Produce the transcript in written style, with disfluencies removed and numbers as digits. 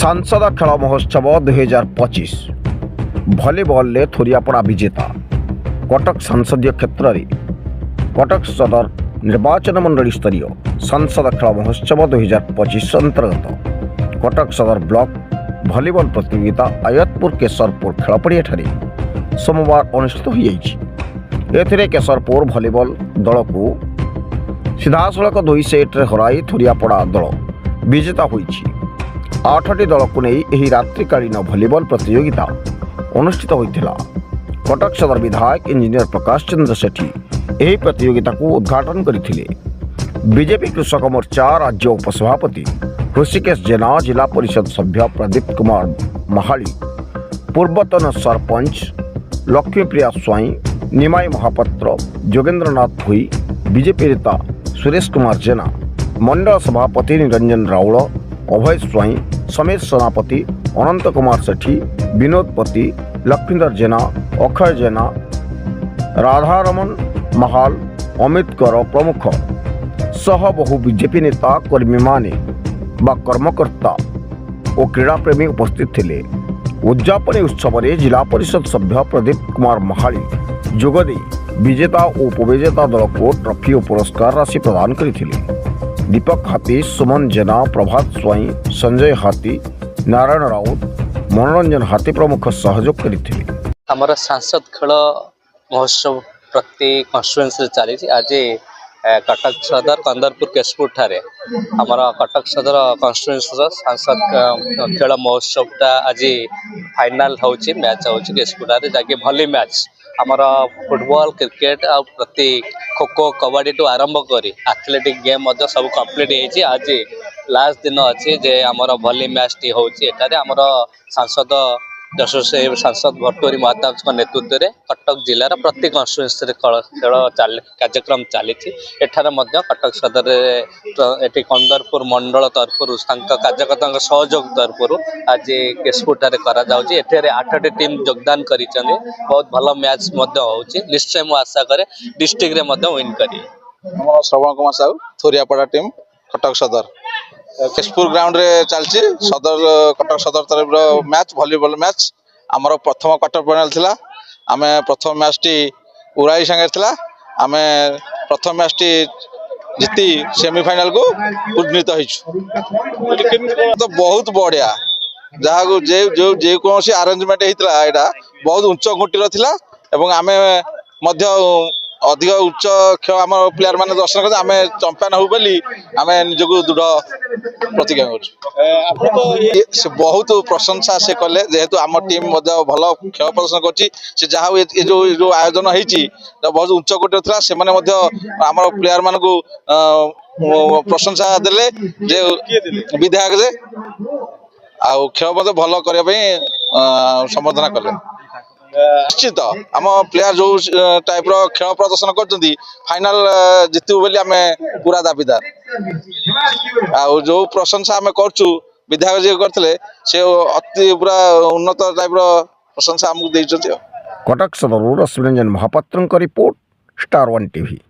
सांसद खेल महोत्सव 2025 भलीबल थोरियापड़ा विजेता कटक संसदीय क्षेत्र में कटक सदर निर्वाचन मंडली स्तरीय सांसद खेल महोत्सव 2025 अंतर्गत कटक सदर ब्लॉक भलीबल प्रतियोगिता आयतपुर केशरपुर खेलपड़िया सोमवार अनुष्ठित हो केशरपुर भलीबल दल को सीधासलख 2 सेट्रे हराई थोरियापड़ा दल विजेता होईछि। 8टी दल को नहीं यही रात्रिकालीन भलीबल प्रतियोगिता अनुष्ठित होता। कटक सदर विधायक इंजीनियर प्रकाश चंद्र सेठी यही प्रतियोगिता को उद्घाटन करते। बीजेपी कृषक मोर्चा राज्य उपसभापति ऋषिकेश जेना, जिला परिषद सभ्य प्रदीप कुमार महाली, पूर्वतन सरपंच लक्ष्मीप्रिया स्वाई, निमाई महापात्र, जोगेन्द्रनाथ भुई, बीजेपी नेता सुरेश कुमार जेना, मंडल सभापति निरंजन राउल, अभय स्वाई, समेश सेनापति, अनंत कुमार सेठी, विनोद पति, लक्ष्मीधर जेना, अक्षय जेना, राधारमन महाल, अमित कर प्रमुख सह बहु बीजेपी नेता कर्मी माने बा कर्मकर्ता और क्रीड़ाप्रेमी उपस्थित थे। उद्यापनी उत्सव में जिला परिषद सभ्य प्रदीप कुमार महाली जोगदे विजेता और उपविजेता दल को ट्रॉफी और पुरस्कार राशि प्रदान करते। दीपक हाथी, सुमन जेना, प्रभात स्वाई, संजय हाथी, नारायण राउत, मनोरंजन हाथी प्रमुख सहयोग करते। हमारा सांसद खेल महोत्सव प्रति कन्स्टिट्युएन्सी चली आज कटक सदर कंदरपुर केशपुर ठारे हमारा कटक सदर कन्स्टिट्युएन्सी सांसद खेल महोत्सव आज फाइनाल होची मैच होची केशपुर ठारे जाके भली मैच हमारा फुटबॉल क्रिकेट आ प्रति खो खो कबड्डी टू आरंभ करी एथलेटिक गेम सब कंप्लीट होती। आज लास्ट दिन अच्छी जे आमर भली मैच टी होची एटारे आमर सांसद यशस्वी सांसद भर्तुहरी महाताब नेतृत्व में कटक जिलार प्रति कन्स्टिट्युएन्सी खेल कार्यक्रम चली। कटक सदर ये कंदरपुर मंडल तरफ कार्यकर्ता सहयोग तरफ आज केशपुर ठारे 8टी टीम योगदान कर बहुत भल मैच निश्चय मुझे आशा करे डिस्ट्रिक्ट रे विन करी। श्रवण कुमार साहू थोरियापड़ा टीम कटक सदर केशपुर ग्राउंड रे चलची सदर कटक सदर तरफ मैच भलीबॉल मैच आमर प्रथम क्वार्टर फाइनल थिला। आमे प्रथम मैच टी उराई संगे थिला। आमे प्रथम मैच टी जीती सेमीफाइनल को उन्नीत होइछु। तो बहुत बढ़िया जहाँ को जे जो जे कोनसी अरेंजमेंट हेतिला एटा बहुत उच्च कोटीर थिला एवं आमे मध्य अधिक उच्च खेल आम प्लेयर मैंने दर्शन कर आम चंपियन हो बोली आम निजक दृढ़ प्रतिज्ञा कर बहुत प्रशंसा से कले जेहेतु आम टीम भल खेल प्रदर्शन कर जहाँ जो आयोजन होती बहुत उच्च कोटी था से आम प्लेयर मान प्रशंसा देले जे विधायक जे आ खेल मत भल करने संबर्धना कले। निश्चित आम प्लेयर जो टाइप रो खेल प्रदर्शन कर फाइनाल जितु बोली आम पूरा दाबीदार आ जो प्रशंसा आम करचु विधायक जी करते से अति पूरा उन्नत टाइप रो प्रशंसा आमको देइछथि। Cuttack Sadar Rashmiranjan Mohapatra report, star 1 TV.